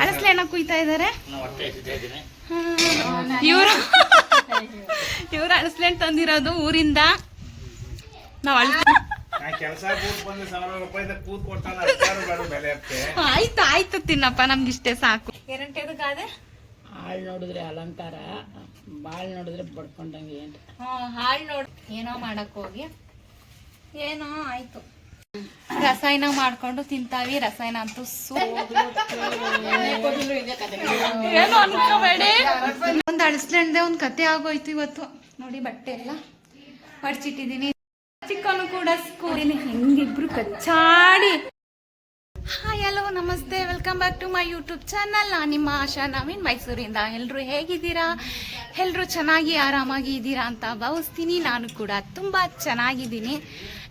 ಅಳಸ್ಲೇನ ಕುಯ್ತಾ ಇದಾರೆ. ಇವ್ರು ಅಳಸ್ಲೇನ್ ತಂದಿರೋದು ಊರಿಂದ. ನಾವ್ ಆಯ್ತು ಆಯ್ತು ತಿನ್ನಪ್ಪ, ನಮ್ಗೆ ಇಷ್ಟೇ ಸಾಕು. ಎರಡೇದಕ್ಕಾದೆ ಹಾಳು ನೋಡಿದ್ರೆ ಅಲಂಕಾರ, ಬಾಳ್ ನೋಡಿದ್ರೆ ಬಡ್ಕೊಂಡಂಗೆ. ಹಾಳು ನೋಡ್ ಏನೋ ಮಾಡಕ್ ಹೋಗಿ ಏನೋ ಆಯ್ತು. ರಸಾಯನ ಮಾಡ್ಕೊಂಡು ತಿಂತಾವಿ. ರಸಾಯನ ಅಂತೂ ಏನು ಅನ್ಕೋಬೇಡಿ. ಒಂದ್ ಅಳಸ್ಲೆಂಡೆ ಒಂದ್ ಕತೆ ಆಗೋಯ್ತು ಇವತ್ತು. ನೋಡಿ ಬಟ್ಟೆ ಎಲ್ಲ ಮಡ್ಚಿಟ್ಟಿದೀನಿ. ಚಿಕ್ಕನು ಕೂಡ ಸ್ಕೂಲಿನಿ. ಹೆಂಗಿಬ್ರು ಕಚ್ಚಾಡಿ. ಹಾಯ್ ಹಲೋ ನಮಸ್ತೆ, welcome back to my YouTube channel. ನಾನು ನಿಮ್ಮ ಆಶಾ ನವೀನ್, ಮೈಸೂರಿಂದ. ಎಲ್ಲರೂ ಹೇಗಿದ್ದೀರಾ? ಎಲ್ಲರೂ ಚೆನ್ನಾಗಿ ಆರಾಮಾಗಿ ಇದ್ದೀರಾ ಅಂತ ಭಾವಿಸ್ತೀನಿ. ನಾನು ಕೂಡ ತುಂಬ ಚೆನ್ನಾಗಿದ್ದೀನಿ.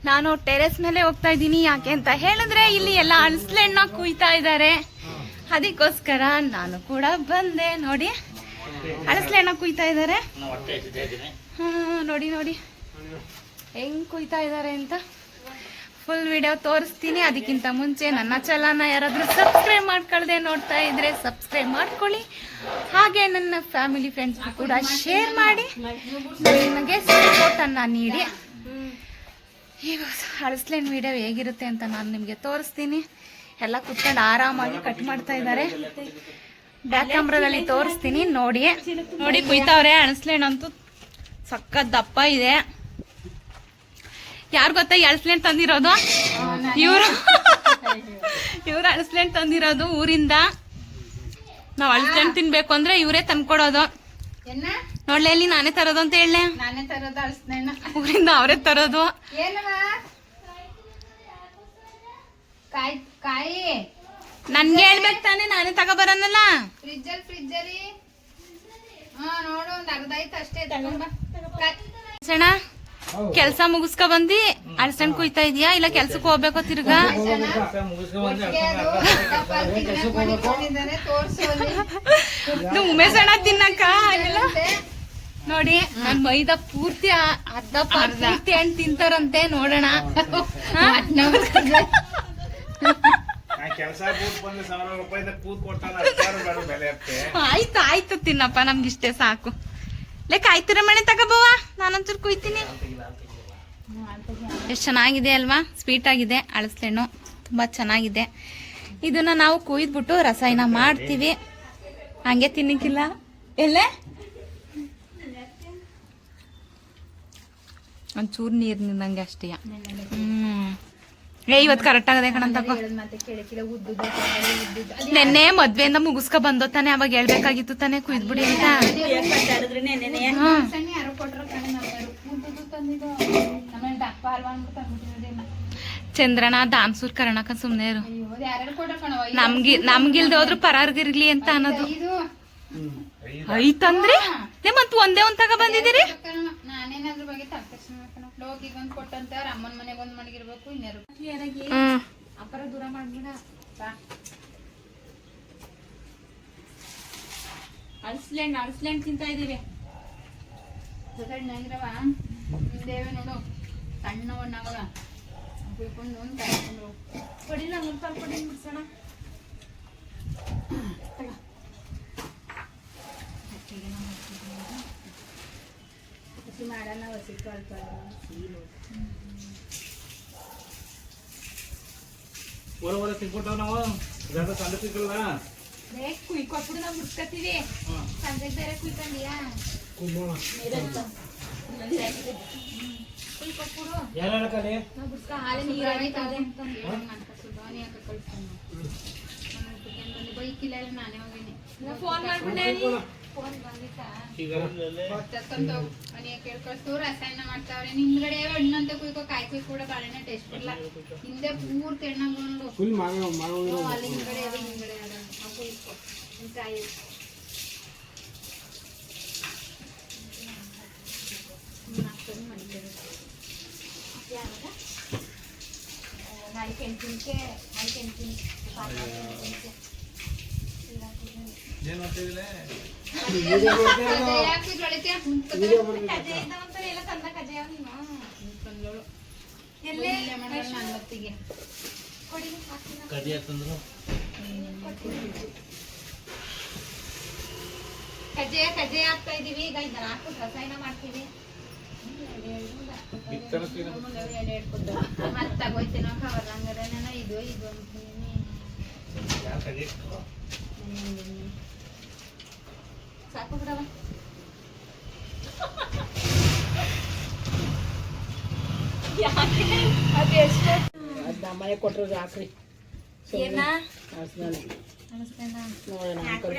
ನಾನು ಟೆರೆಸ್ ಮೇಲೆ ಹೋಗ್ತಾ ಇದ್ದೀನಿ. ಯಾಕೆ ಅಂತ ಹೇಳಿದ್ರೆ ಇಲ್ಲಿ ಎಲ್ಲ ಅಳಸ್ಲೆಣ್ಣ ಕುಯ್ತಾ ಇದ್ದಾರೆ. ಅದಕ್ಕೋಸ್ಕರ ನಾನು ಕೂಡ ಬಂದೆ. ನೋಡಿ ಅಳಸ್ಲೆಣ್ಣ ಕುಯ್ತಾ ಇದ್ದಾರೆ. ನೋಡಿ ನೋಡಿ ಹೆಂಗ್ ಕುಯ್ತಾ ಇದ್ದಾರೆ ಅಂತ ಫುಲ್ ವಿಡಿಯೋ ತೋರಿಸ್ತೀನಿ. ಅದಕ್ಕಿಂತ ಮುಂಚೆ ನನ್ನ ಚಾನಲ್ನ ಯಾರಾದರೂ ಸಬ್ಸ್ಕ್ರೈಬ್ ಮಾಡ್ಕೊಳ್ದೆ ನೋಡ್ತಾ ಇದ್ರೆ ಸಬ್ಸ್ಕ್ರೈಬ್ ಮಾಡ್ಕೊಳ್ಳಿ. ಹಾಗೆ ನನ್ನ ಫ್ಯಾಮಿಲಿ ಫ್ರೆಂಡ್ಸ್ ಕೂಡ ಶೇರ್ ಮಾಡಿ ನನಗೆ ಸಪೋರ್ಟನ್ನು ನೀಡಿ. ಈಗ ಅಳಸ್ಲೇನ್ ವಿಡಿಯೋ ಹೇಗಿರುತ್ತೆ ಅಂತ ನಾನು ನಿಮಗೆ ತೋರಿಸ್ತೀನಿ. ಎಲ್ಲ ಕುತ್ಕೊಂಡು ಆರಾಮಾಗಿ ಕಟ್ ಮಾಡ್ತಾ ಇದ್ದಾರೆ. ಬ್ಯಾಕ್ ಕ್ಯಾಮ್ರಾದಲ್ಲಿ ತೋರಿಸ್ತೀನಿ. ನೋಡಿ ನೋಡಿ ಕುಯ್ತಾವ್ರೆ. ಅಳಸ್ಲೇನ್ ಅಂತೂ ಸಖತ್ ದಪ್ಪ ಇದೆ. ಯಾರು ಗೊತ್ತಾ ಈ ಅಳಸ್ಲೇನ್ ತಂದಿರೋದು? ಇವ್ರು ಅಳಸ್ಲೇನ್ ತಂದಿರೋದು ಊರಿಂದ. ನಾವ್ ಅಳಸ್ಲೇನ್ ತಿನ್ಬೇಕು ಅಂದ್ರೆ ಇವರೇ ತಂದ್ಕೊಡೋದು. ನೋಡ್ಲೆ ಇಲ್ಲಿ ನಾನೇ ತರೋದು ಅಂತ ಹೇಳ. ನಾನೇ ತರೋದು ಅಳಸ್ಲೇನ, ಊರಿಂದ ಅವರೇ ತರೋದು. ಕಾಯಿ ನನ್ಗೆ ಹೇಳ್ಬೇಕು ತಾನೆ, ನಾನೇ ತಗೋಬರನಲ್ಲ. ಫ್ರಿಜ್ಜಲ್ಲಿ ನೋಡು, ಒಂದ್ ಅರ್ಧ ಐತೆ ಅಷ್ಟೇ. ಸಣ್ಣ ಕೆಲ್ಸ ಮುಗಿಸ್ಕೊ ಬಂದಿ ಅಳಸಣ್ ಕುಯ್ತಾ ಇದೀಯಾ? ಇಲ್ಲ ಕೆಲ್ಸಕ್ಕೆ ಹೋಗ್ಬೇಕು ತಿರ್ಗಾ? ಉಮೇಶ್ ಅಣ್ಣ ತಿನ್ನಕ್ಕ ಆಗಲ್ಲ. ನೋಡಿ ನನ್ ಮೈದಾ ಪೂರ್ತಿ ಅರ್ಧ ಪೂರ್ತಿ ಹಣ್ಣು ತಿಂತಾರಂತೆ. ನೋಡೋಣ. ಆಯ್ತು ಆಯ್ತು ತಿನ್ನಪ್ಪ, ನಮ್ಗೆ ಇಷ್ಟೇ ಸಾಕು. ಲೆಕ್ಕ ಆಯ್ತಿರ ಮನೆ ತಗೋಬವ್ವ, ನಾನಂಚೂರು ಕುಯ್ತೀನಿ. ಎಷ್ಟು ಚೆನ್ನಾಗಿದೆ ಅಲ್ವಾ? ಸ್ವೀಟ್ ಆಗಿದೆ ಅಳಸ್ಲೆಣ್ಣು, ತುಂಬಾ ಚೆನ್ನಾಗಿದೆ. ಇದನ್ನ ನಾವು ಕುಯ್ದ್ಬಿಟ್ಟು ರಸಾಯನ ಮಾಡ್ತೀವಿ. ಹಂಗೆ ತಿನ್ನಕ್ಕಿಲ್ಲ. ಎಲ್ಲೇ ಒಂಚೂರು ನೀರ್ ನಿಂದಂಗೆ ಅಷ್ಟೇ. ಇವತ್ತು ಕರೆಕ್ಟ್ ಆಗದೆ ಕಣಂತ. ನೆನ್ನೆ ಮದ್ವೆಯಿಂದ ಮುಗಿಸ್ಕೊ ಬಂದೋ ತಾನೆ, ಅವಾಗ ಹೇಳ್ಬೇಕಾಗಿತ್ತು ತಾನೆ ಕುಯ್ದ್ಬಿಡಿ ಅಂತ. ಚಂದ್ರನ ದಾನ್ಸೂರ್ ಕರ್ಣಕ ಸುಮ್ನೆ ಇರು. ನಮ್ಗಿಲ್ದೆ ಹೋದ್ರು ಪರಾರ್ಗಿರ್ಲಿ ಅಂತ ಅನ್ನೋದು. ಐತಂದ್ರೆ ಮತ್ ಒಂದೇ ಒಂದ್ ತಗ ಬಂದಿದ್ದೀರಿ. ನಾನೇನಾದ್ರ ಬಗ್ಗೆ ಲೋಕಿಗೆ ಒಂದ್ ಕೊಟ್ಟಂತ ಅಮ್ಮನ ಮನೆಗೆ ಒಂದ್ ಮಡಗಿರ್ಬೇಕು. ಇನ್ನೇರು ಅಪರ ದೂರ ಮಾಡ್ಬಿಡ. ಅಳಸ್ಲೆಣ್ ತಿಂತಾ ಇದೀವಿ. ನಂಗಿರವ ದೇವೆ ನೋಡು, ಸಣ್ಣ ಒಣ್ಣಾಗವ ಕುಯ್ಕೊಂಡು ಒಂದ್ ಕಾಯ್ಕೊಂಡು ಕೊಡಿ. ನಂಗೆ ಸ್ವಲ್ಪ ಕೊಡಿ ಮುಡ್ಸೋಣ. ಮಾಡೋಣ ಹೊಸಿಟ್ಟು ಅಲ್ಪ ತಿನ್ಕೊತಾವ ನಾವು. ಸಂಡೆ ತಿನ್ಕಲ್ಲ ಕುಯ್ಕೊಟ್ಬಿಡು, ನಾವು ಮುಡ್ಸ್ಕೊತೀವಿ. ಸಂಜೆ ಬೇರೆ ಕುಯ್ಕೊಂಡಿಯಾ? ಕುಯ್ಕೊಟ್ಬಿಡು. ನಾವು ಮುಡ್ಸ್ಕ ಹಾಲೆ ನೀರು ಬೈಕಿಲ್ಲ. ನಾನೇ ಹೋಗಿನಿ. ಫೋನ್ ಮಾಡ್ಬಿಟ್ಟೆ. ಮನೆಯ ಕೇಳ್ಕೊಳ್ತು ರಸಾಯನ ಮಾಡ್ತಾವ್ರೆ. ನಿಮ್ಗಡೆ ಹಣ್ಣಂತ ಕುಯ್ಕೋ, ಕಾಯಿ ಕುಯ್ಕೊ ಕೂಡ ಬಾಳೆನ ಟೇಸ್ಟ್ ಇಲ್ಲ. ಹಿಂದೆ ಪೂರ್ತಿ ಎಣ್ಣಾಗ ನೋಡು. ಅಲ್ಲಿ ಹಿಂದ್ಗಡೆ ಅದ ಹಿಂದ್ಗಡೆ ಅದ ಕುಯ್ಕೊ ಕಾಯಿ. ನಾಳೆ ಕೆಂಚಿನ್ಕೆ ಕಜೆ ಹಾಕ್ತಾ ಇದೀವಿ. ಈಗ ಇದನ್ನ ಹಾಕ್ಬಿಟ್ಟು ರಸಾಯನ ಮಾಡ್ತೀವಿ. ಮತ್ತೆ ತಗೋಯ್ತೀನೋ ಕವರ್ ಹಂಗಾರೆ ಇದು ಇದು ಅಂತೀನಿ. ಸಾಕು ಬಿಡವ. ನಮ್ಮನೆ ಕೊಟ್ಟರು ಹಾಕ್ರಿ ಏನ ನೋಡೋಣ.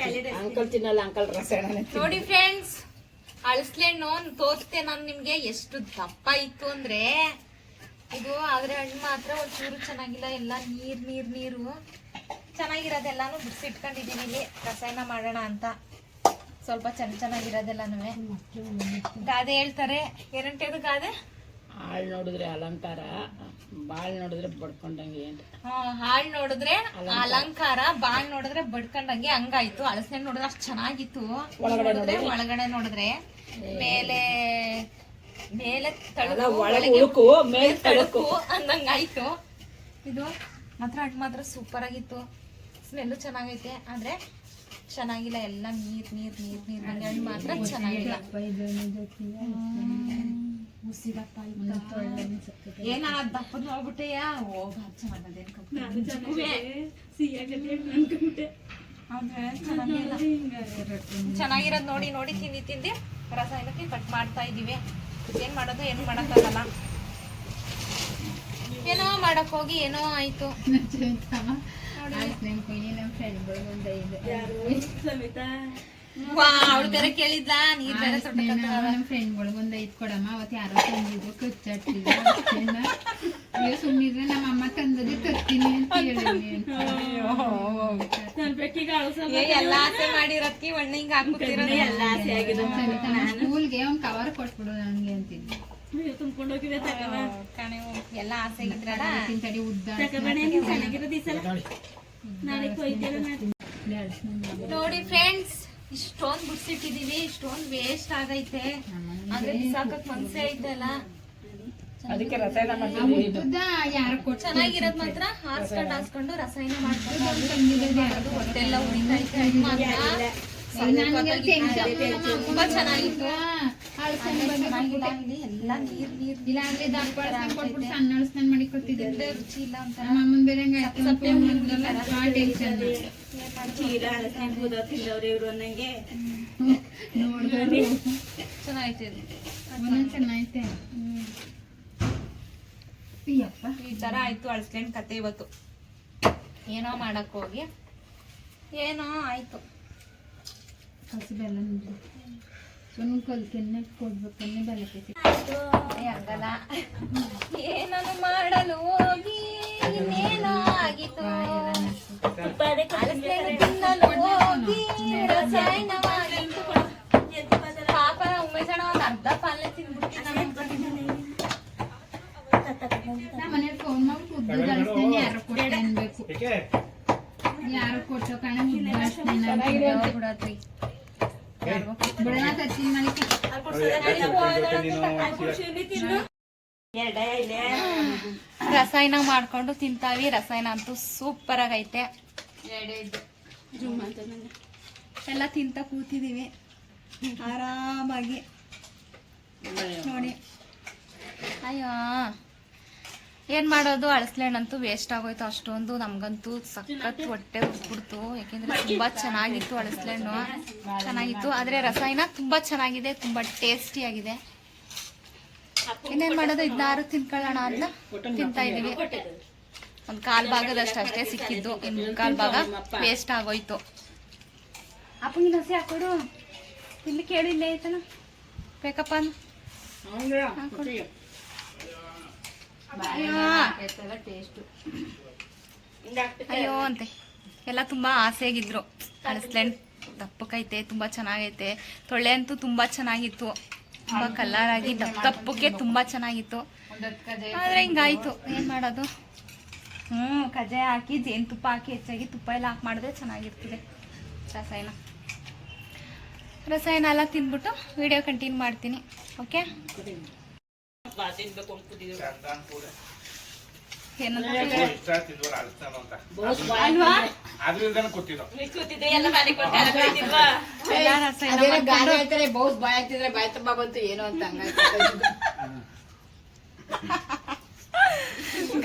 ಅಂಕಲ್ ತಿನ್ನಲ್ಲ, ಅಂಕಲ್ ರಸಾಯನ. ನೋಡಿ ಫ್ರೆಂಡ್ಸ್, ಅಳಸ್ಲೆಣ್ಣು ತೋರಿಸ್ತೆ ನಾನು ನಿಮ್ಗೆ ಎಷ್ಟು ದಪ್ಪ ಇತ್ತು ಅಂದ್ರೆ. ಇದು ಆದ್ರೆ ಹಣ್ಣು ಮಾತ್ರ ಒಂಚೂರು ಚೆನ್ನಾಗಿಲ್ಲ, ಎಲ್ಲ ನೀರು ಚೆನ್ನಾಗಿರೋದೆಲ್ಲಾನು ಬಿಡಿಸಿಟ್ಕೊಂಡಿದೀನಿ ಇಲ್ಲಿ ರಸಾಯನ ಮಾಡೋಣ ಅಂತ. ಸ್ವಲ್ಪ ಚೆನ್ನಾಗಿರೋದೆಲ್ಲಾನು ಗಾದೆ ಹೇಳ್ತಾರೆ. ಏನಂತೇದು ಗಾದೆ? ಹಾಳು ನೋಡಿದ್ರೆ ಅಲಂಕಾರ, ಬಾಳ್ ನೋಡಿದ್ರೆ ಬಡ್ಕೊಂಡಂಗೆ ಅಂತ. ಹಾಳ್ ನೋಡಿದ್ರೆ ಅಲಂಕಾರ, ಬಾಳ್ ನೋಡಿದ್ರೆ ಬಡ್ಕೊಂಡಂಗೆ. ಹಂಗಾಯ್ತು. ಹಳಸೆ ನೋಡಿದ್ರೆ ಅಷ್ಟು ಚೆನ್ನಾಗಿತ್ತು. ಒಳಗಡೆ ನೋಡಿದ್ರೆ ಮೇಲೆ ತಳಕು ಮೇಲೆ ತಳಕು ಅಂದಂಗಾಯ್ತು. ಇದು ಮಾತ್ರ ಹಣ್ಣು ಮಾತ್ರ ಸೂಪರ್ ಆಗಿತ್ತು. ಸ್ಮೆಲ್ಲು ಚೆನ್ನಾಗೈತೆ, ಆದ್ರೆ ಚೆನ್ನಾಗಿಲ್ಲ. ಎಲ್ಲ ನೀರ್ ಹಣ್ಣು ಮಾತ್ರ ಚೆನ್ನಾಗಿಲ್ಲ. ಏನ ದಪ್ಪದ ನೋಡ್ಬಿಟ್ಟೆಯಾ? ಚೆನ್ನಾಗಿರೋದ್ ನೋಡಿ ತಿಂದಿ ರಸಾಯನಕ್ಕೆ ಕಟ್ ಮಾಡ್ತಾ ಇದೀವಿ. ಏನ್ ಮಾಡೋದು, ಏನು ಮಾಡಕ್ಕಾಗಲ್ಲ. ಏನೋ ಮಾಡಕ್ ಹೋಗಿ ಏನೋ ಆಯ್ತು. ಅವಳು ಬೇರೆ ಕೇಳಿದ್ಲ, ನೀರ್ ಬೇರೆ ನಮ್ ಫ್ರೆಂಡ್ಗಳು ಒಂದ್ 5 ಕೊಡಮ್ಮ. ಅವತ್ ಯಾರೋ ತಂದಿದ್ರು ಕಚ್ಚಾಡ್ತಿದ್ರು. ಸುಮ್ನಿದ್ರೆ ನಮ್ಮ ಅಮ್ಮ ತಂದದ್ದು ತರ್ತೀನಿ ಅಂತ ಹೇಳಿ ಎಲ್ಲ ಆಸೆ ಮಾಡಿರತ್ತಿ ಒಳ್ಳೆ ಹಿಂಗ ಹಾಕ್ಬಿಟ್ಟಿರೋದು. ಸ್ಕೂಲ್ಗೆ ಒಂದ್ ಕವರ್ ಕೊಟ್ಬಿಡು ನನ್ಗೆ ಅಂತಿದ್ದೆ. ಎಲ್ಲ ಆಸೆ ಆಗಿದ್ರಲ್ಲ. ತಡಿ ಉದ್ದ ನೋಡಿ ಫ್ರೆಂಡ್ಸ್, ಇಷ್ಟೊಂದ್ ಬಿಡ್ಸಿಟ್ಟಿದೀವಿ. ಇಷ್ಟೊಂದ್ ವೇಸ್ಟ್ ಆಗೈತೆ. ಅಂದ್ರೆ ಬಿಸಾಕಕ್ ಮನ್ಸೆ ಐತಲ್ಲ. ಅದಕ್ಕೆ ರಸಾಯನ ಯಾರು ಕೊಟ್ಟು ಚೆನ್ನಾಗಿರೋದ್ ಮಾತ್ರ ಹಾಸ್ಕೊಂಡು ರಸಾಯನ ಮಾಡ್ಕೊಂಡು ಹೊಟ್ಟೆಲ್ಲ ಉಳಿತೈತೆ. ತುಂಬಾ ಚೆನ್ನಾಗಿತ್ತು. ಎಲ್ಲ ನೀರ್ ಇಲ್ಲ ಅಂದ್ರೆ ದಪ್ಪ ಕೊಟ್ಬಿಟ್ಟು ಸಣ್ಣ ಅಳಸ್ನಾನ್ ಮಾಡಿ ಕೊಟ್ಟಿದ್ದೆ. ರುಚಿ ಇಲ್ಲ ಅಂತ ನಮ್ಮಮ್ಮನ್ ಬೇರೆ ಟೆನ್ಷನ್ ನೋಡ್ರಿ ಚೆನ್ನಾಗೈತೆ. ಒಂದೊಂದ್ ಚೆನ್ನಾಗೈತೆ. ಈ ತರ ಆಯ್ತು ಅಳಸ್ಲೇನ್ ಕತೆ ಇವತ್ತು. ಏನೋ ಮಾಡಕ್ ಹೋಗಿ ಏನೋ ಆಯ್ತು. ಹಸಿ ಬೆಲ್ಲ ಒಂದು ಕಲ್ಕೆನ್ನೆ ಕೊಡ್ಬೇಕನ್ನೇ ಬೆಲ್ಲಕ್ಕೆ ಹಂಗಲ್ಲ. ಏನನ್ನು ಮಾಡಲು ಹೋಗಿ ಇನ್ನೇನೋ ಆಗಿತ್ತು. ತಿನ್ನಲು ಹೋಗಿ ರಸಾಯನ ಮಾಡಿತ್ತು. ಪಾಪ ಉಮೇಶಣ್ಣ ಒಂದ್ ಅರ್ಧ ಪಾಲನೆ ತಿಂದ್ಬಿಟ್ಟು ನಮ್ಮ ಮನೇಲಿ ಫೋನ್ ಮಾಡಿ ಉದ್ದ ಅಳಸ್ತಾನೆ ಯಾರು ಕೊಟ್ಟೆ ಅನ್ಬೇಕು. ಯಾರು ಕೊಟ್ಟೋ ಕಾಣ ಉದ್ದ ಅಳಸ್ತಾನೆ ಬಿಡತ್ರಿ. ಬಿಡೋಣ ತರ್ತೀನಿ ಮಳಿಕೆ. ರಸಾಯನ ಮಾಡ್ಕೊಂಡು ತಿಂತಾವಿ. ರಸಾಯನ ಅಂತೂ ಸೂಪರ್ ಆಗೈತೆ. ಎಲ್ಲ ತಿಂತ ಕೂತಿದೀವಿ ಆರಾಮಾಗಿ. ನೋಡಿ ಅಯ್ಯೋ ಏನ್ ಮಾಡೋದು, ಅಳಸ್ಲೆಣ್ಣಂತೂ ವೇಸ್ಟ್ ಆಗೋಯ್ತು. ಅಷ್ಟೊಂದು ನಮ್ಗಂತೂ ಸಖತ್ ಹೊಟ್ಟೆ ಉರ್ಬಿಡ್ತು. ಯಾಕೆಂದ್ರೆ ತುಂಬಾ ಚೆನ್ನಾಗಿತ್ತು ಅಳಸ್ಲೆಣ್ಣು, ಚೆನ್ನಾಗಿತ್ತು. ಆದ್ರೆ ರಸಾಯನ ತುಂಬಾ ಚೆನ್ನಾಗಿದೆ, ತುಂಬಾ ಟೇಸ್ಟಿ ಆಗಿದೆ. ಇನ್ನೇನ್ ಮಾಡೋದು, ಇದನ್ನಾರು ತಿನ್ಕೊಳ್ಳೋಣ ಅಂತ ತಿಂತಾ ಇದೀವಿ. ಒಂದ್ 1/4 ಭಾಗದಷ್ಟು ಅಷ್ಟೇ ಸಿಕ್ಕಿದ್ದು, ಇನ್ 1/4 ಭಾಗ ವೇಸ್ಟ್ ಆಗೋಯ್ತು. ಅಪ್ಪಂಗಿನ ಹಸಿ ಹಾಕೊಡು. ಇಲ್ಲಿ ಕೇಳಿಲ್ಲ ಐತನ ಬೇಕಪ್ಪ ಅಯ್ಯೋ ಅಂತೆ. ಎಲ್ಲ ತುಂಬಾ ಆಸೆಗಿದ್ರು. ಅಳಸ್ಲೆಣ್ ದಪ್ಪಕ್ಕೈತೆ, ತುಂಬಾ ಚೆನ್ನಾಗೈತೆ. ತೊಳೆ ಅಂತೂ ತುಂಬಾ ಚೆನ್ನಾಗಿತ್ತು, ತುಂಬಾ ಕಲರ್ ಆಗಿ ದಪ್ಪಕ್ಕೆ ತುಂಬಾ ಚೆನ್ನಾಗಿತ್ತು. ಆದ್ರೆ ಹಿಂಗಾಯ್ತು, ಏನ್ ಮಾಡೋದು. ಕಜೆ ಹಾಕಿ ಜೇನುತುಪ್ಪ ಹಾಕಿ ಹೆಚ್ಚಾಗಿ ತುಪ್ಪ ಎಲ್ಲ ಹಾಕಿ ಮಾಡಿದ್ರೆ ಚೆನ್ನಾಗಿರ್ತದೆ. ರಸಾಯನ ಎಲ್ಲ ತಿಂದ್ಬಿಟ್ಟು ವಿಡಿಯೋ ಕಂಟಿನ್ಯೂ ಮಾಡ್ತೀನಿ. ಓಕೆ ಏನಂತ ಇಷ್ಟ ತಿಂದ್ವರ ಅಳಿಸ್ತಾನ ಅಂತ ಅಲ್ವಾ ಅದ್ರಿಂದಾನೆ ಕೂತಿದ್ದು ಎಲ್ಲ ರಸಾಯನ ಅದೇನೋ ಮಾಡ್ಕೊಂಡು ಗಾದೆ ಹೇಳ್ತಾರೆ ಬೌಸ್ ಬಾಯ್ ಆಗ್ತಿದ್ರೆ ಬಾಯ್ ತುಂಬ ಬಂತು ಏನೋ ಅಂತ ಹಂಗಾಯ್ತು.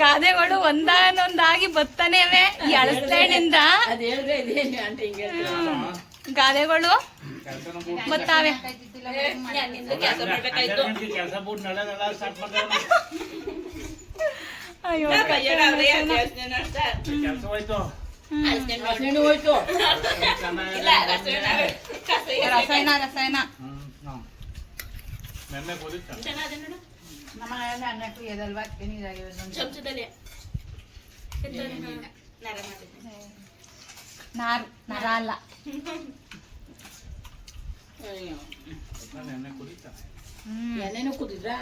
ಗಾದೆಗಳು ಒಂದಾನೊಂದಾಗಿ ಬರ್ತಾನೇವೆ ಈ ಅಳಸ್ಲೇನಿಂದ ಅದ್ ಹೇಳಿದ್ರೆ ಇದೇನು ಅಂತ ಹಿಂಗೆ ಹೇಳ್ತಾರೆ. ಗಾದೆಗಳು ಬರ್ತಾವೆ. ಕೆಲಸ ಬಿಟ್ಟು ನಳ ಸ್ಟಾರ್ಟ್ ಮಾಡ್ತಾರೆ. ಅಯ್ಯೋ ಕೆಲಸ ಹೋಯ್ತು ಅಷ್ಟೇನು ಹೋಯ್ತು. ರಸಾಯನ ರಸಾಯನ ನೆನ್ನೆ ಓದಿತ್ತು ನಮ್ಮ ಮನೆಯಲ್ಲಿ ಅನ್ನಟ್ಟು ಎದಲ್ವಾ ಏನಿದಾಗಿರೋದು ನಾರು ನರ ಅಲ್ಲ. ನೆನ್ನೆ ಕುದಿತಾನೆ ಎಣ್ಣೆನೂ ಕುದಿದ್ರಾ?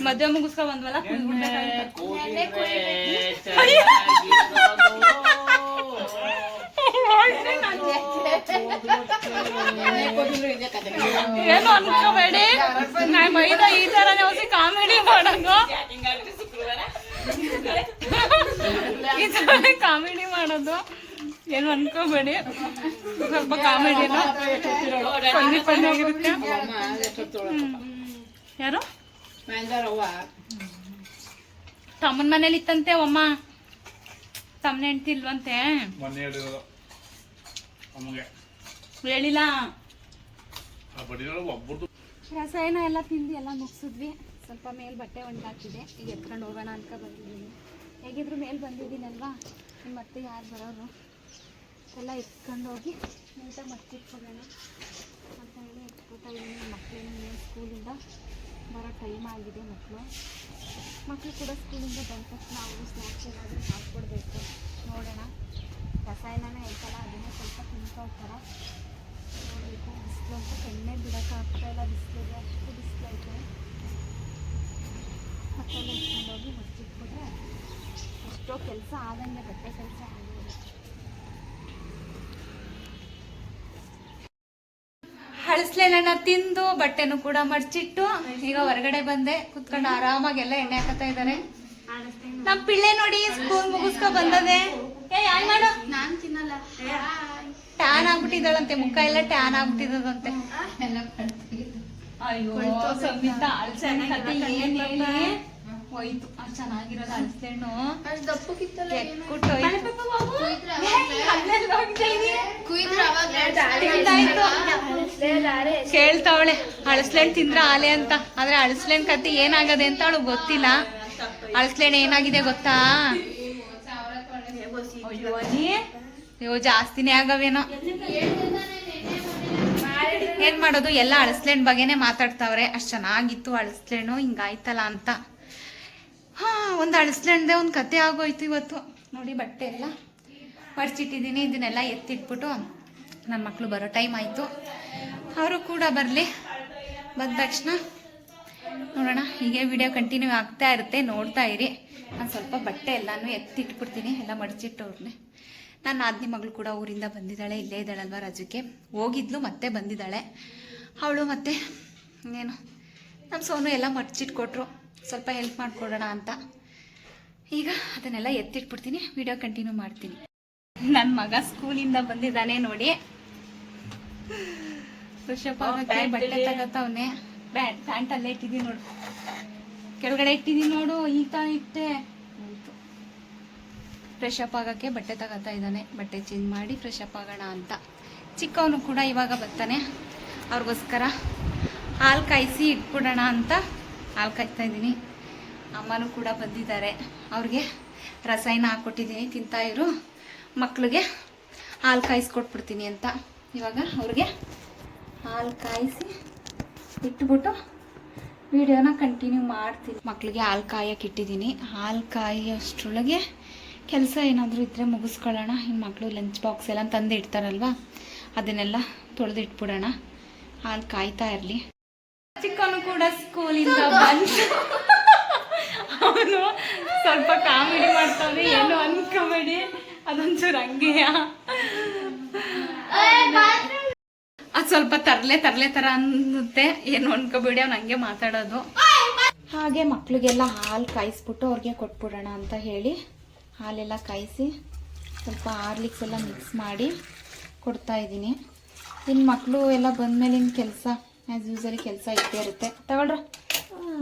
ಮದ್ವೆ ಮುಗಿಸ್ಕೊ ಬಂದ್ವಲ್ಲ ಏನು ಅನ್ಕೋಬೇಡಿ. ನಾನ್ ಮೈದ ಈ ತರನೇ ಹೊಸಿ ಕಾಮಿಡಿ ಮಾಡೋದು, ಈ ತರ ಕಾಮಿಡಿ ಮಾಡೋದು. ಏನು ಅನ್ಕೋಬೇಡಿ, ಸ್ವಲ್ಪ ಕಾಮಿಡಿನ ಪನ್ನಿ ಪನ್ನಿ ಆಗಿರುತ್ತೆ. ಯಾರು ತಮ್ಮನ ಮನೇಲಿ ಇತ್ತಂತೆ ಅಮ್ಮ, ತಮ್ಮನ ಹೆಂಡ್ತಿ ಇಲ್ವಂತೆ. ಮೊನ್ನೆ ಹೇಳಿರೋದು ಅಮ್ಮಗೆ ಹೇಳಿಲ್ಲ. ಆ ಬಡಿನೊಳಗೆ ಒಬ್ಬರದು ರಸಾಯನ ಎಲ್ಲ ತಿಂದು ಎಲ್ಲ ಮುಗಿಸಿದ್ವಿ. ಸ್ವಲ್ಪ ಮೇಲ್ ಬಟ್ಟೆ ಒಣಗಾಕಿದೆ, ಈಗ ಎತ್ಕೊಂಡು ಹೋಗೋಣ ಅನ್ಕ ಬಂದಿದ್ದೀನಿ. ಹೇಗಿದ್ರು ಮೇಲ್ ಬಂದಿದ್ದೀನಲ್ವಾ, ಮತ್ತೆ ಯಾರು ಬರೋರು ಎಲ್ಲ ಎತ್ಕೊಂಡು ಹೋಗಿ ನೀಟಾಗಿ ಮರ್ಚಿಟ್ಕೊಳ್ಳೋಣ ಅಂತ ಹೇಳಿ ಎತ್ಕೋತಾ ಇದ್ದೀನಿ. ಮಕ್ಕಳೇನು ಸ್ಕೂಲಿಂದ ಬರೋ ಟೈಮ್ ಆಗಿದೆ. ಮಕ್ಕಳು ಕೂಡ ಸ್ಕೂಲಿಂದ ಬಂದ ತಕ್ಷಣ ಅವರು ಸ್ನ್ಯಾಕ್ಸ್ ಏನಾದರೂ ಹಾಕ್ಕೊಡ್ಬೇಕು. ನೋಡೋಣ, ರಸಾಯನನೇ ಐತಲ್ಲ ಅದನ್ನೇ ಸ್ವಲ್ಪ ತಿನ್ಕೊಳ್ತಾರೆ. ನೋಡಬೇಕು. ಬಿಸಿಲು ಅಂತ ಕಣ್ಣೇ ಬಿಡೋಕ್ಕಾಗ್ತಾಯಿಲ್ಲ, ಬಿಸಿಲಿದೆ, ಅಷ್ಟು ಬಿಸಿಲೈತೆ. ಮತ್ತೆಲ್ಲ ಇಟ್ಕೊಂಡೋಗಿ ಮುಚ್ಚಿಟ್ಬಿಟ್ರೆ ಎಷ್ಟೋ ಕೆಲಸ ಆದಂಗೆ, ಬಟ್ಟೆ ಕೆಲಸ ಆಗೋದು. ಹಳಸ್ಲೇನ ತಿಂದು ಬಟ್ಟೆನೂ ಕೂಡ ಮಡ್ಚಿಟ್ಟು ಈಗ ಹೊರಗಡೆ ಬಂದೆ. ಕುತ್ಕೊಂಡು ಆರಾಮಾಗೆಲ್ಲ ಎಣ್ಣೆ ಹಾಕತ್ತಾ ಇದ್ದಾರೆ. ನಮ್ ಪಿಳ್ಳೆ ನೋಡಿ ಸ್ಕೂಲ್ ಮುಗಿಸ್ಕೊ ಬಂದದೆ. ಯಾಯ್ ಮಾಡು, ನಾನ್ ತಿನ್ನಲ್ಲ. ಟ್ಯಾನ್ ಆಗ್ಬಿಟ್ಟಿದ್ದಾಳಂತೆ, ಮುಖ ಎಲ್ಲ ಟ್ಯಾನ್ ಆಗ್ಬಿಟ್ಟಿದಂತೆ. ಅಯ್ಯೋ ಸಂಗೀತ, ಅಳಸಣ್ಣ ಕತೆ ಏನ್ ಹೇಳಿ ಹೋಯ್ತು. ಅಷ್ಟು ಚೆನ್ನಾಗಿರೋದು ಅಳಸಣ್ಣು ಎತ್ಬಿಟ್ಟು ಕೇಳ್ತಾವಳೆ ಅಳಸ್ಲೇಣ್ ತಿಂದ್ರ ಆಲೆ ಅಂತ. ಆದ್ರೆ ಅಳಸ್ಲೇಣ್ ಕತೆ ಏನಾಗದೆ ಅಂತ ಅವಳು ಗೊತ್ತಿಲ್ಲ. ಅಳಸ್ಲೇಣ್ ಏನಾಗಿದೆ ಗೊತ್ತಾ? ಅಯ್ಯೋ ಜಾಸ್ತಿನೇ ಆಗವೇನೋ. ಏನ್ ಮಾಡೋದು, ಎಲ್ಲ ಅಳಸ್ಲೇಣ್ ಬಗ್ಗೆನೆ ಮಾತಾಡ್ತಾವ್ರೆ. ಅಷ್ಟ್ ಚೆನ್ನಾಗಿತ್ತು ಅಳಸ್ಲೇಣು, ಹಿಂಗಾಯ್ತಲ್ಲ ಅಂತ. ಒಂದು ಅಳಸ್ಲೇಣ್ದೆ ಒಂದು ಕತೆ ಆಗೋಯ್ತು ಇವತ್ತು. ನೋಡಿ ಬಟ್ಟೆ ಎಲ್ಲ ಮಡ್ಚಿಟ್ಟಿದ್ದೀನಿ. ಇದನ್ನೆಲ್ಲ ಎತ್ತಿಟ್ಬಿಟ್ಟು ನನ್ನ ಮಕ್ಕಳು ಬರೋ ಟೈಮ್ ಆಯಿತು. ಅವರು ಕೂಡ ಬರಲಿ. ಬಂದ ತಕ್ಷಣ ನೋಡೋಣ. ಹೀಗೆ ವಿಡಿಯೋ ಕಂಟಿನ್ಯೂ ಆಗ್ತಾ ಇರುತ್ತೆ, ನೋಡ್ತಾ ಇರಿ. ನಾನು ಸ್ವಲ್ಪ ಬಟ್ಟೆ ಎಲ್ಲನೂ ಎತ್ತಿಟ್ಬಿಡ್ತೀನಿ, ಎಲ್ಲ ಮಡ್ಚಿಟ್ಟವ್ರನ್ನೇ. ನನ್ನ ನಾದಿನಿ ಮಗಳು ಕೂಡ ಊರಿಂದ ಬಂದಿದ್ದಾಳೆ, ಇಲ್ಲೇ ಇದ್ದಾಳಲ್ವ ರಜಕ್ಕೆ. ಹೋಗಿದ್ಲು ಮತ್ತೆ ಬಂದಿದ್ದಾಳೆ ಅವಳು. ಮತ್ತೆ ಏನು ನಮ್ಮ ಸೋನು ಎಲ್ಲ ಮಡ್ಚಿಟ್ಕೊಟ್ರು, ಸ್ವಲ್ಪ ಹೆಲ್ಪ್ ಮಾಡಿಕೊಡೋಣ ಅಂತ. ಈಗ ಅದನ್ನೆಲ್ಲ ಎತ್ತಿಟ್ಬಿಡ್ತೀನಿ, ವಿಡಿಯೋ ಕಂಟಿನ್ಯೂ ಮಾಡ್ತೀನಿ. ನನ್ನ ಮಗ ಸ್ಕೂಲಿಂದ ಬಂದಿದ್ದಾನೆ ನೋಡಿ. ಋಷಭ ಬಟ್ಟೆ ತಗೋತಾವನೆ. ಪ್ಯಾಂಟ್ ಅಲ್ಲೇ ಇಟ್ಟಿದ್ದೀನಿ ನೋಡು, ಕೆಳಗಡೆ ಇಟ್ಟಿದ್ದೀನಿ ನೋಡು. ಈಗ ತಾನು ಇಟ್ಟೆ ಆಯಿತು. ಫ್ರೆಶ್ ಅಪ್ ಆಗೋಕ್ಕೆ ಬಟ್ಟೆ ತಗೋತಾ ಇದ್ದಾನೆ. ಬಟ್ಟೆ ಚೇಂಜ್ ಮಾಡಿ ಫ್ರೆಶ್ ಅಪ್ ಆಗೋಣ ಅಂತ. ಚಿಕ್ಕವನು ಕೂಡ ಇವಾಗ ಬರ್ತಾನೆ. ಅವ್ರಿಗೋಸ್ಕರ ಹಾಲು ಕಾಯಿಸಿ ಇಟ್ಬಿಡೋಣ ಅಂತ ಹಾಲು ಕಾಯ್ತಾ ಇದ್ದೀನಿ. ಅಮ್ಮನೂ ಕೂಡ ಬಂದಿದ್ದಾರೆ. ಅವ್ರಿಗೆ ರಸಾಯನ ಹಾಕ್ಕೊಟ್ಟಿದ್ದೀನಿ, ತಿಂತಾ ಇರು. ಮಕ್ಕಳಿಗೆ ಹಾಲು ಕಾಯಿಸ್ಕೊಟ್ಬಿಡ್ತೀನಿ ಅಂತ. ಇವಾಗ ಅವ್ರಿಗೆ ಹಾಲು ಕಾಯಿಸಿ ಇಟ್ಬಿಟ್ಟು ವಿಡಿಯೋನ ಕಂಟಿನ್ಯೂ ಮಾಡ್ತೀನಿ. ಮಕ್ಕಳಿಗೆ ಹಾಲು ಕಾಯಕ್ಕೆ ಇಟ್ಟಿದ್ದೀನಿ. ಹಾಲು ಕಾಯೋಷ್ಟ್ರೊಳಗೆ ಕೆಲಸ ಏನಾದರೂ ಇದ್ದರೆ ಮುಗಿಸ್ಕೊಳ್ಳೋಣ. ಇನ್ನು ಮಕ್ಕಳು ಲಂಚ್ ಬಾಕ್ಸ್ ಎಲ್ಲ ತಂದು ಇಡ್ತಾರಲ್ವ, ಅದನ್ನೆಲ್ಲ ತೊಳೆದಿಟ್ಬಿಡೋಣ. ಹಾಲು ಕಾಯ್ತಾ ಇರಲಿ. ಚಿಕ್ಕವನು ಕೂಡ ಸ್ಕೂಲಿಂದ ಬಂದು ಅವನು ಸ್ವಲ್ಪ ಕಾಮಿಡಿ ಮಾಡ್ತಾನೆ. ಏನು ಅನ್ಕೋಬೇಡಿ, ಅದೊಂಚೂರು ಹಂಗೆಯ. ಅದು ಸ್ವಲ್ಪ ತರಲೆ ಥರ ಅನ್ನುತ್ತೆ. ಏನು ಅನ್ಕೋಬೇಡಿ, ಅವ್ನು ಹಂಗೆ ಮಾತಾಡೋದು. ಹಾಗೆ ಮಕ್ಕಳಿಗೆಲ್ಲ ಹಾಲು ಕಾಯಿಸ್ಬಿಟ್ಟು ಅವ್ರಿಗೆ ಕೊಟ್ಬಿಡೋಣ ಅಂತ ಹೇಳಿ ಹಾಲೆಲ್ಲ ಕಾಯಿಸಿ ಸ್ವಲ್ಪ ಹಾರ್ಲಿಕ್ಸ್ ಎಲ್ಲ ಮಿಕ್ಸ್ ಮಾಡಿ ಕೊಡ್ತಾಯಿದ್ದೀನಿ. ಇನ್ನು ಮಕ್ಕಳು ಎಲ್ಲ ಬಂದಮೇಲಿನ ಕೆಲಸ ಆ್ಯಸ್ ಯೂಸಲಿ ಕೆಲಸ ಇದ್ದೇ ಇರುತ್ತೆ. ತಗೊಳ್ರ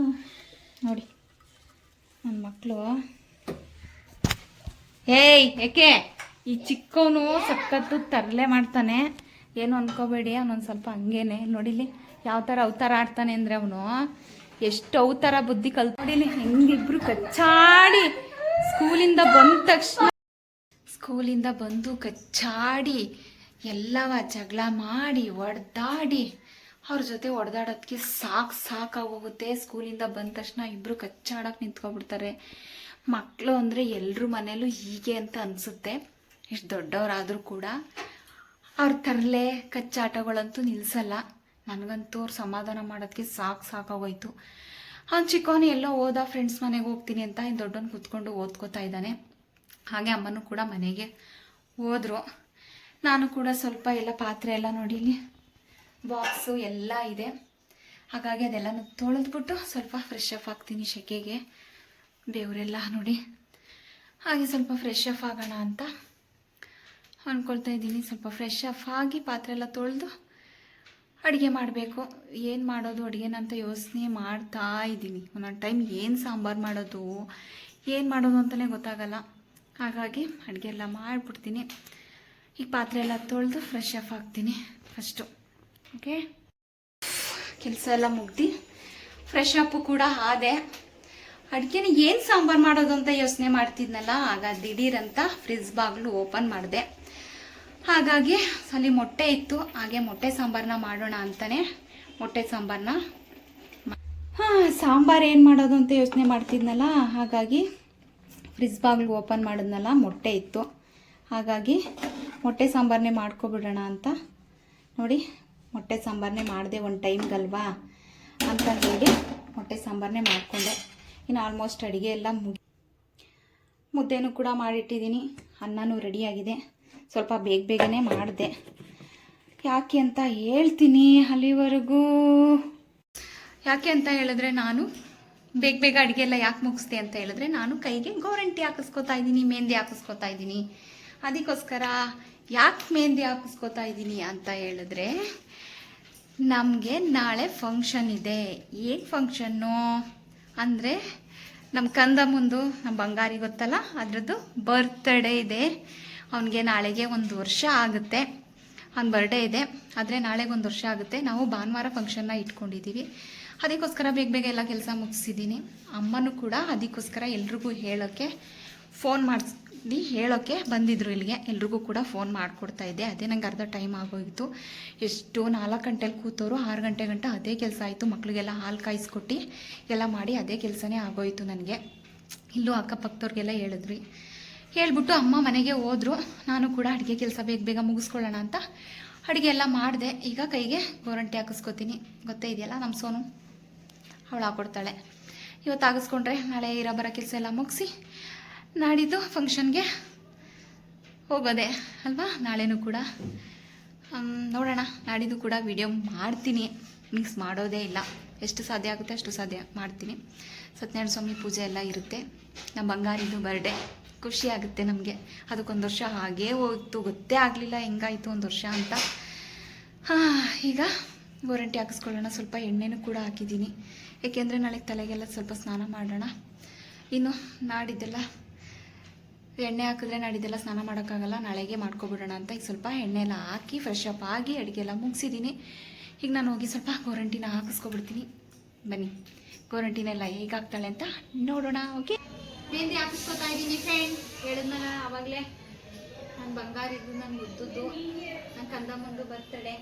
ನೋಡಿ ನನ್ನ ಮಕ್ಕಳು. ಏಯ್ ಏಕೆ ಈ ಚಿಕ್ಕವನು ಸಖತ್ತು ತರಲೆ ಮಾಡ್ತಾನೆ, ಏನು ಅನ್ಕೋಬೇಡಿ. ಅವನೊಂದು ಸ್ವಲ್ಪ ಹಂಗೇನೆ ನೋಡಿಲಿ ಯಾವ ಥರ ಅವತಾರ ಆಡ್ತಾನೆ ಅಂದರೆ ಅವನು ಎಷ್ಟು ಅವತಾರ ಬುದ್ಧಿ ಕಲ್ತ್ಕೊಂಡಿಲಿ. ಹೆಂಗಿಬ್ರು ಕಚ್ಚಾಡಿ ಸ್ಕೂಲಿಂದ ಬಂದು ಕಚ್ಚಾಡಿ ಎಲ್ಲವ ಜಗಳ ಮಾಡಿ ಹೊಡೆದಾಡಿ ಅವ್ರ ಜೊತೆ ಹೊಡೆದಾಡೋದಕ್ಕೆ ಸಾಕಾಗೋಗುತ್ತೆ. ಸ್ಕೂಲಿಂದ ಬಂದ ತಕ್ಷಣ ಇಬ್ಬರು ಕಚ್ಚಾಡಕ್ಕೆ ನಿಂತ್ಕೊಬಿಡ್ತಾರೆ. ಮಕ್ಕಳು ಅಂದರೆ ಎಲ್ಲರೂ ಮನೇಲೂ ಹೀಗೆ ಅಂತ ಅನಿಸುತ್ತೆ, ಎಷ್ಟು ದೊಡ್ಡವರಾದರೂ ಕೂಡ. ಅವ್ರ ತರಲೆ ಕಚ್ಚಾಟಗಳಂತೂ ನಿಲ್ಲಿಸಲ್ಲ. ನನಗಂತೂ ಅವ್ರು ಸಮಾಧಾನ ಮಾಡೋದಕ್ಕೆ ಸಾಕಾಗೋಯ್ತು. ಅವ್ನು ಚಿಕ್ಕವನು ಎಲ್ಲೋ ಹೋದ, ಫ್ರೆಂಡ್ಸ್ ಮನೆಗೆ ಹೋಗ್ತೀನಿ ಅಂತ. ಇನ್ನು ದೊಡ್ಡವನು ಕೂತ್ಕೊಂಡು ಓದ್ಕೋತಾ ಇದ್ದಾನೆ. ಹಾಗೆ ಅಮ್ಮನೂ ಕೂಡ ಮನೆಗೆ ಹೋದರು. ನಾನು ಕೂಡ ಸ್ವಲ್ಪ ಎಲ್ಲ ಪಾತ್ರೆ ಎಲ್ಲ ನೋಡಿಲಿ ಬಾಕ್ಸು ಎಲ್ಲ ಇದೆ. ಹಾಗಾಗಿ ಅದೆಲ್ಲನೂ ತೊಳೆದ್ಬಿಟ್ಟು ಸ್ವಲ್ಪ ಫ್ರೆಶ್ ಅಪ್ ಆಗ್ತೀನಿ. ಸೆಕೆಗೆ ಬೇವರೆಲ್ಲ ನೋಡಿ, ಹಾಗೆ ಸ್ವಲ್ಪ ಫ್ರೆಶ್ ಅಪ್ ಆಗೋಣ ಅಂತ ಅಂದ್ಕೊಳ್ತಾ ಇದ್ದೀನಿ. ಸ್ವಲ್ಪ ಫ್ರೆಶ್ ಅಪ್ ಆಗಿ ಪಾತ್ರೆ ಎಲ್ಲ ತೊಳೆದು ಅಡುಗೆ ಮಾಡಬೇಕು. ಏನು ಮಾಡೋದು ಅಡುಗೆನಂತ ಯೋಚನೆ ಮಾಡ್ತಾ ಇದ್ದೀನಿ. ಒಂದೊಂದು ಟೈಮ್ ಏನು ಸಾಂಬಾರು ಮಾಡೋದು ಏನು ಮಾಡೋದು ಅಂತಲೇ ಗೊತ್ತಾಗಲ್ಲ. ಹಾಗಾಗಿ ಅಡುಗೆ ಎಲ್ಲ ಮಾಡಿಬಿಡ್ತೀನಿ. ಈಗ ಪಾತ್ರೆ ಎಲ್ಲ ತೊಳೆದು ಫ್ರೆಶ್ ಅಪ್ ಆಗ್ತೀನಿ ಫಸ್ಟು. ಓಕೆ, ಕೆಲಸ ಎಲ್ಲ ಮುಗ್ದು ಫ್ರೆಶ್ ಅಪ್ಪು ಕೂಡ ಆದೆ. ಅಡುಗೆನ ಏನು ಸಾಂಬಾರು ಮಾಡೋದು ಅಂತ ಯೋಚನೆ ಮಾಡ್ತಿದ್ನಲ್ಲ, ಆಗ ದಿಢೀರಂತ ಫ್ರಿಜ್ ಬಾಗಿಲು ಓಪನ್ ಮಾಡಿದೆ. ಹಾಗಾಗಿ ಅಲ್ಲಿ ಮೊಟ್ಟೆ ಇತ್ತು, ಹಾಗೆ ಮೊಟ್ಟೆ ಸಾಂಬಾರನ್ನ ಮಾಡೋಣ ಅಂತಲೇ ಮೊಟ್ಟೆ ಸಾಂಬಾರನ್ನ ಸಾಂಬಾರು ಏನು ಮಾಡೋದು ಅಂತ ಯೋಚನೆ ಮಾಡ್ತಿದ್ನಲ್ಲ, ಹಾಗಾಗಿ ಫ್ರಿಜ್ ಬಾಗಿಲು ಓಪನ್ ಮಾಡಿದ್ನಲ್ಲ, ಮೊಟ್ಟೆ ಇತ್ತು. ಹಾಗಾಗಿ ಮೊಟ್ಟೆ ಸಾಂಬಾರನ್ನೇ ಮಾಡ್ಕೊಬಿಡೋಣ ಅಂತ ನೋಡಿ ಮೊಟ್ಟೆ ಸಾಂಬಾರನ್ನೇ ಮಾಡಿದೆ. ಒಂದು ಟೈಮ್ಗಲ್ವಾ ಅಂತ ಹೇಳಿ ಮೊಟ್ಟೆ ಸಾಂಬಾರನ್ನೇ ಮಾಡಿಕೊಂಡೆ. ಇನ್ನು ಆಲ್ಮೋಸ್ಟ್ ಅಡುಗೆ ಎಲ್ಲ ಮುದ್ದೆನೂ ಕೂಡ ಮಾಡಿಟ್ಟಿದ್ದೀನಿ. ಅನ್ನನೂ ರೆಡಿಯಾಗಿದೆ. ಸ್ವಲ್ಪ ಬೇಗನೆ ಮಾಡಿದೆ. ಯಾಕೆ ಅಂತ ಹೇಳ್ತೀನಿ. ಅಲ್ಲಿವರೆಗೂ ಯಾಕೆ ಅಂತ ಹೇಳಿದ್ರೆ, ನಾನು ಬೇಗ ಅಡುಗೆ ಎಲ್ಲ ಯಾಕೆ ಮುಗಿಸ್ದೆ ಅಂತ ಹೇಳಿದ್ರೆ, ನಾನು ಕೈಗೆ ಗೋರಂಟಿ ಹಾಕಿಸ್ಕೊತಾ ಇದ್ದೀನಿ, ಮೆಹಂದಿ ಹಾಕಿಸ್ಕೊತಾ ಇದ್ದೀನಿ. ಅದಕ್ಕೋಸ್ಕರ ಯಾಕೆ ಮೆಹಂದಿ ಹಾಕಿಸ್ಕೊತಾ ಇದ್ದೀನಿ ಅಂತ ಹೇಳಿದ್ರೆ, ನಮಗೆ ನಾಳೆ ಫಂಕ್ಷನ್ ಇದೆ. ಏನು ಫಂಕ್ಷನ್ನು ಅಂದರೆ, ನಮ್ಮ ಕಂದ ಮುಂದು ನಮ್ಮ ಬಂಗಾರಿ ಗೊತ್ತಲ್ಲ, ಅದರದ್ದು ಬರ್ತ್ಡೇ ಇದೆ. ಅವನಿಗೆ ನಾಳೆಗೆ 1 ವರ್ಷ ಆಗುತ್ತೆ. ಅವ್ನ ಬರ್ಡೇ ಇದೆ, ಆದರೆ ನಾಳೆಗೆ 1 ವರ್ಷ ಆಗುತ್ತೆ. ನಾವು ಭಾನುವಾರ ಫಂಕ್ಷನ್ನ ಇಟ್ಕೊಂಡಿದ್ದೀವಿ. ಅದಕ್ಕೋಸ್ಕರ ಬೇಗ ಎಲ್ಲ ಕೆಲಸ ಮುಗಿಸಿದ್ದೀನಿ. ಅಮ್ಮನೂ ಕೂಡ ಅದಕ್ಕೋಸ್ಕರ ಎಲ್ರಿಗೂ ಫೋನ್ ಹೇಳೋಕ್ಕೆ ಬಂದಿದ್ರು ಇಲ್ಲಿಗೆ. ಎಲ್ರಿಗೂ ಕೂಡ ಫೋನ್ ಮಾಡಿಕೊಡ್ತಾ ಇದ್ದೆ. ಅದೇ ನಂಗೆ ಅರ್ಧ ಟೈಮ್ ಆಗೋಯಿತು. ಎಷ್ಟು 4 ಗಂಟೆಲಿ ಕೂತವರು 6 ಗಂಟೆ ಗಂಟ ಅದೇ ಕೆಲಸ ಆಯಿತು. ಮಕ್ಕಳಿಗೆಲ್ಲ ಹಾಲು ಕಾಯಿಸ್ಕೊಟ್ಟು ಎಲ್ಲ ಮಾಡಿ ಅದೇ ಕೆಲಸನೇ ಆಗೋಯಿತು ನನಗೆ. ಇಲ್ಲೂ ಅಕ್ಕಪಕ್ಕದವ್ರಿಗೆಲ್ಲ ಹೇಳ್ಬಿಟ್ಟು ಅಮ್ಮ ಮನೆಗೆ ಹೋದರು. ನಾನು ಕೂಡ ಅಡುಗೆ ಕೆಲಸ ಬೇಗ ಮುಗಿಸ್ಕೊಳ್ಳೋಣ ಅಂತ ಅಡುಗೆ ಎಲ್ಲ ಮಾಡಿದೆ. ಈಗ ಕೈಗೆ ಗೋರಂಟಿ ಹಾಕಿಸ್ಕೊತೀನಿ. ಗೊತ್ತೇ ಇದೆಯಲ್ಲ, ನಮ್ಮ ಸೋನು ಅವಳು ಹಾಕೊಡ್ತಾಳೆ. ಇವತ್ತು ಹಾಕಿಸ್ಕೊಂಡ್ರೆ ನಾಳೆ ಬರೋ ಕೆಲಸ ಎಲ್ಲ ಮುಗಿಸಿ ನಾಡಿದ್ದು ಫಂಕ್ಷನ್ಗೆ ಹೋಗೋದೆ ಅಲ್ವಾ. ನಾಳೆನೂ ಕೂಡ ನೋಡೋಣ. ನಾಡಿದ್ದು ಕೂಡ ವಿಡಿಯೋ ಮಾಡ್ತೀನಿ, ಮಿಕ್ಸ್ ಮಾಡೋದೇ ಇಲ್ಲ. ಎಷ್ಟು ಸಾಧ್ಯ ಆಗುತ್ತೆ ಅಷ್ಟು ಸಾಧ್ಯ ಮಾಡ್ತೀನಿ. ಸತ್ಯನಾರಾಯಣ ಸ್ವಾಮಿ ಪೂಜೆ ಎಲ್ಲ ಇರುತ್ತೆ. ನಮ್ಮ ಬಂಗಾರಿದು ಬರ್ಡೇ ಖುಷಿ ಆಗುತ್ತೆ ನಮಗೆ. ಅದಕ್ಕೊಂದು ವರ್ಷ ಹಾಗೇ ಹೋಯ್ತು, ಗೊತ್ತೇ ಆಗಲಿಲ್ಲ ಹೆಂಗಾಯಿತು 1 ವರ್ಷ ಅಂತ. ಈಗ ಗೋರಂಟಿ ಹಾಕಿಸ್ಕೊಳ್ಳೋಣ. ಸ್ವಲ್ಪ ಎಣ್ಣೆನೂ ಕೂಡ ಹಾಕಿದ್ದೀನಿ, ಏಕೆಂದರೆ ನಾಳೆ ತಲೆಗೆಲ್ಲ ಸ್ವಲ್ಪ ಸ್ನಾನ ಮಾಡೋಣ. ಇನ್ನು ನಾಡಿದ್ದೆಲ್ಲ ಎಣ್ಣೆ ಹಾಕಿದ್ರೆ ನಾಡಿದ್ದೆಲ್ಲ ಸ್ನಾನ ಮಾಡೋಕ್ಕಾಗಲ್ಲ, ನಾಳೆಗೆ ಮಾಡ್ಕೊಬಿಡೋಣ ಅಂತ ಈಗ ಸ್ವಲ್ಪ ಎಣ್ಣೆ ಎಲ್ಲ ಹಾಕಿ ಫ್ರೆಶ್ ಅಪ್ ಆಗಿ ಅಡುಗೆ ಎಲ್ಲ ಮುಗಿಸಿದ್ದೀನಿ. ಈಗ ನಾನು ಹೋಗಿ ಸ್ವಲ್ಪ ಗೋರಂಟಿನ ಹಾಕಿಸ್ಕೊಬಿಡ್ತೀನಿ. ಬನ್ನಿ, ಗೋರಂಟಿನೆಲ್ಲ ಹೇಗಾಗ್ತಾಳೆ ಅಂತ ನೋಡೋಣ. ಓಕೆ, ಮೆಹಂದಿ ಹಾಕಿಸ್ಕೊತಾ ಇದ್ದೀನಿ ಫ್ರೆಂಡ್. ಹೇಳಿದ್ನಲ್ಲ ಆವಾಗಲೇ, ನನ್ನ ಬಂಗಾರಿದ್ದು, ನನ್ನ ಉದ್ದದ್ದು, ನನ್ನ ಕಂದ ಮುಂದು ಬರ್ತಡೆ,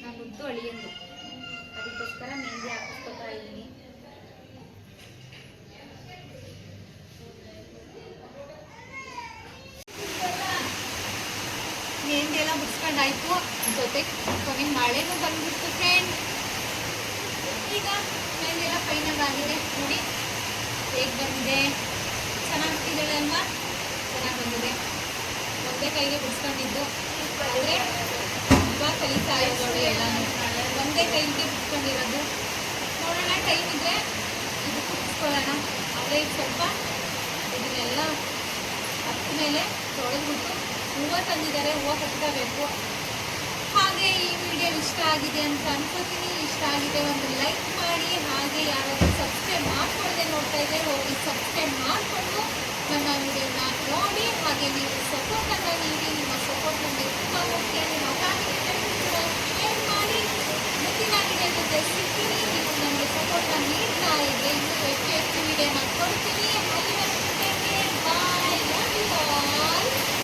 ನಾನು ಉದ್ದು ಅಳಿಯಂದು. ಅದಕ್ಕೋಸ್ಕರ ಮೆಹಂದಿ ಹಾಕಿಸ್ಕೊತಾ ಇದ್ದೀನಿ. ಮೆಹಂದಿ ಎಲ್ಲ ಮುಗಿಸ್ಕೊಂಡಾಯ್ತು. ಜೊತೆ ಕೊನೆಗೆ ಮಳೆನೂ ಬಂದ್ಬಿಡ್ತು ಫ್ರೆಂಡ್. ಈಗ ಮೆಹಂದಿ ಎಲ್ಲ ಫೈನಲ್ ಆಗಿದೆ. ನೋಡಿ ಹೇಗೆ ಬಂದಿದೆ, ಚೆನ್ನಾಗ್ತಿದ್ದಾಳೆ ಅಲ್ವಾ? ಚೆನ್ನಾಗಿ ಬಂದಿದೆ. ಒಂದೇ ಕೈಗೆ ಬಿಡಿಸ್ಕೊಂಡಿದ್ದು, ಆದರೆ ತುಂಬ ಕಲಿತಾ ಇದ್ದೋಳು ಎಲ್ಲ ಒಂದೇ ಕೈಗೆ ಬಿಡಿಸ್ಕೊಂಡಿರೋದು. ನೋಡೋಣ, ಟೈಮ್ ಇದ್ದರೆ ಇದು ಕುದಿಸ್ಕೊಳ್ಳೋಣ. ಆದರೆ ಈಗ ಸ್ವಲ್ಪ ಇದನ್ನೆಲ್ಲ ಹತ್ತ ಮೇಲೆ ತೊಳೆದ್ಬಿಟ್ಟು ಹೂವು ತಂದಿದ್ದಾರೆ, ಹೂವು ಕಟ್ಕೋಬೇಕು. ಹಾಗೆ ಈ ವಿಡಿಯೋ ಇಷ್ಟ ಆಗಿದೆ ಅಂತ ಅನ್ಕೋತೀನಿ. ಇಷ್ಟ ಆಗಿದೆ ಒಂದು ಲೈಕ್ ಮಾಡಿ. ಹಾಗೆ ಯಾರಾದರೂ ಸಬ್ಸ್ಕ್ರೈಬ್ ಮಾಡ್ಕೊಳ್ಳದೆ ನೋಡ್ತಾ ಇದ್ದರೆ ಹೋಗಿ ಸಬ್ಸ್ಕ್ರೈಬ್ ಮಾಡಿಕೊಂಡು ನನ್ನ ವಿಡಿಯೋನ ನೋಡಿ. ಹಾಗೆ ನೀವು ಸಪೋರ್ಟನ್ನು